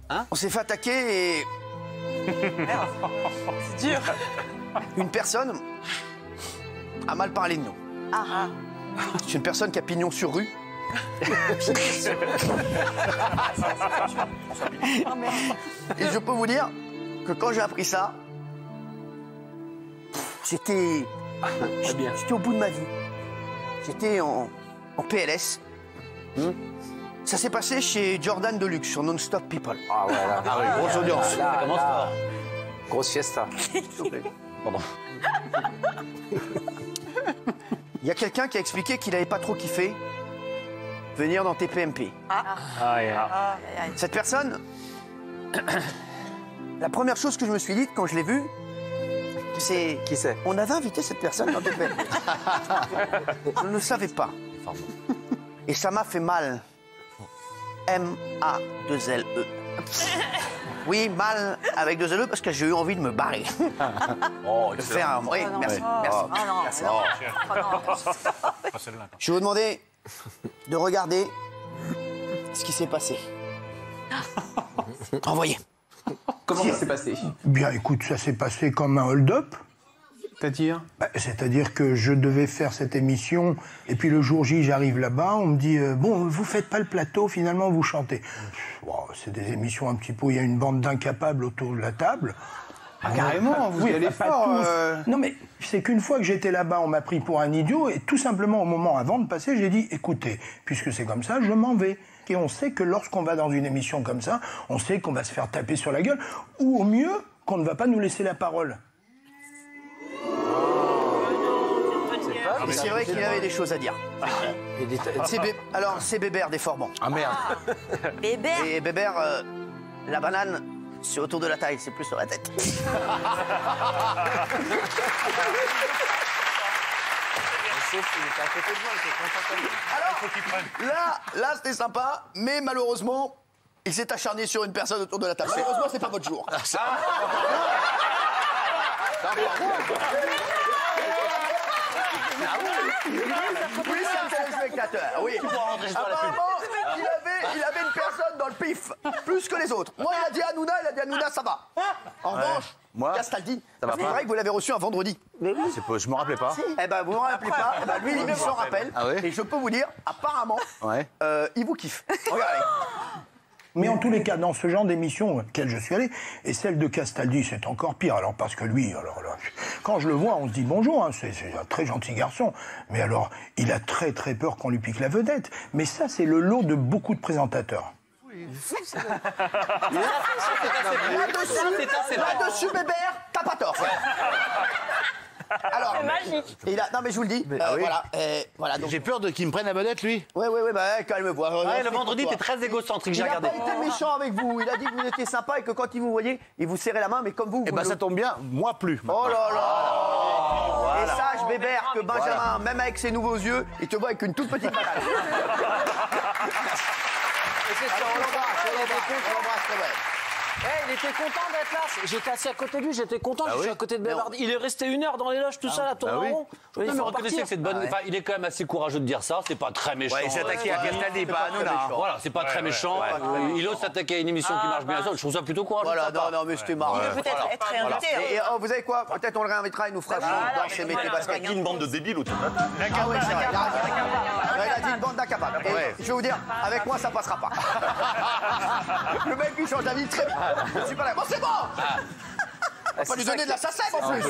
Hein? On s'est fait attaquer et... C'est dur. Une personne a mal parlé de nous. Ah. C'est une personne qui a pignon sur rue. Et je peux vous dire que quand j'ai appris ça, j'étais au bout de ma vie. J'étais en PLS. Ça s'est passé chez Jordan Deluxe sur Non-Stop People. Ah ouais, là. Ah oui, grosse audience. Ça commence fort. Grosse fiesta. Pardon. Il y a quelqu'un qui a expliqué qu'il n'avait pas trop kiffé venir dans TPMP. Cette personne, la première chose que je me suis dite quand je l'ai vue, c'est... Qui c'est? On avait invité cette personne dans TPMP. Je ne le savais pas. Et ça m'a fait mal. M-A-2-L-E. Oui, mal avec 2 L-E parce que j'ai eu envie de me barrer. Oh, De faire un... Oui, merci. Merci. Je vais vous demander de regarder ce qui s'est passé. Envoyez. comment ça s'est passé? Bien, écoute, ça s'est passé comme un hold-up. C'est-à-dire? C'est-à-dire que je devais faire cette émission, et puis le jour J, j'arrive là-bas, on me dit bon, vous faites pas le plateau, finalement, vous chantez. Bon, c'est des émissions un petit peu, il y a une bande d'incapables autour de la table. Ah, carrément, vous y allez pas fort. tous. Non, mais c'est qu'une fois que j'étais là-bas, on m'a pris pour un idiot, et tout simplement, au moment avant de passer, j'ai dit écoutez, puisque c'est comme ça, je m'en vais. Et on sait que lorsqu'on va dans une émission comme ça, on sait qu'on va se faire taper sur la gueule, ou au mieux, qu'on ne va pas nous laisser la parole. Et c'est vrai qu'il avait des choses à dire. Alors, c'est Bébert des Forbans. Ah merde. Bébert. Et Bébert, la banane, c'est autour de la taille, c'est plus sur la tête. Alors, là, c'était sympa, mais malheureusement, il s'est acharné sur une personne autour de la table. Malheureusement, c'est pas votre jour. Oui, c'est un téléspectateur, oui. Apparemment, il avait une personne dans le pif, plus que les autres. Moi, il a dit Hanouna, ça va. En revanche, Moi, Castaldi, ça va c'est pas. vrai que vous l'avez reçu un vendredi. Je me rappelais pas. Eh ben, vous ne rappelez pas. Eh ben, lui, il s'en rappelle. Ah oui. Et je peux vous dire, apparemment, Ouais. il vous kiffe. Regardez. Mais en tous les cas, dans ce genre d'émission auquel je suis allé, et celle de Castaldi, c'est encore pire. Alors, parce que lui, alors là, quand je le vois, on se dit bonjour, hein, c'est un très gentil garçon. Mais alors, il a très très peur qu'on lui pique la vedette. Mais ça, c'est le lot de beaucoup de présentateurs. Là-dessus, Bébert, t'as pas tort. Alors, C'est magique. non mais je vous le dis, voilà, voilà. Donc, J'ai peur qu'il me prenne la vedette, lui. ouais, bah calme-toi. Ouais, le vendredi, t'es très égocentrique, j'ai Il n'a regardé. pas été méchant avec vous. Il a dit que vous étiez sympa et que quand il vous voyait, il vous serrait la main, mais comme vous. Eh ben, ça tombe bien, moi plus. Oh là là. Et sache, Bébert, que Benjamin, même avec ses nouveaux yeux, il te voit avec une toute petite banane. On l'embrasse, très bien. Il était content d'être là. J'étais assis à côté de lui, j'étais content, je suis à côté de Bévardi. Il est resté 1 heure dans les loges, tout ça, la tourne en rond. Je Non, mais reconnaissez que c'est de bonne. Enfin, il est quand même assez courageux de dire ça. C'est pas très méchant. Ouais, il s'est attaqué à Castaldi, pas à Hanouna. Voilà, c'est pas très méchant. Il ose s'attaquer à une émission qui marche bien. Je trouve ça plutôt courageux. Voilà, non, mais c'était marrant. Il peut peut-être être réinvité. Et vous savez quoi? Peut-être on le réinvitera, il nous fera danse et mettez basket. Une bande de débiles autour de la table. Ah ouais, c'est vrai, il a raison. Il a dit une bande d'incapables. Et je vais vous dire, avec moi, ça passera pas. Le mec, il change d'avis très vite. Je suis pas là. Bon, c'est bon! On va pas lui donner de la SACEM en plus.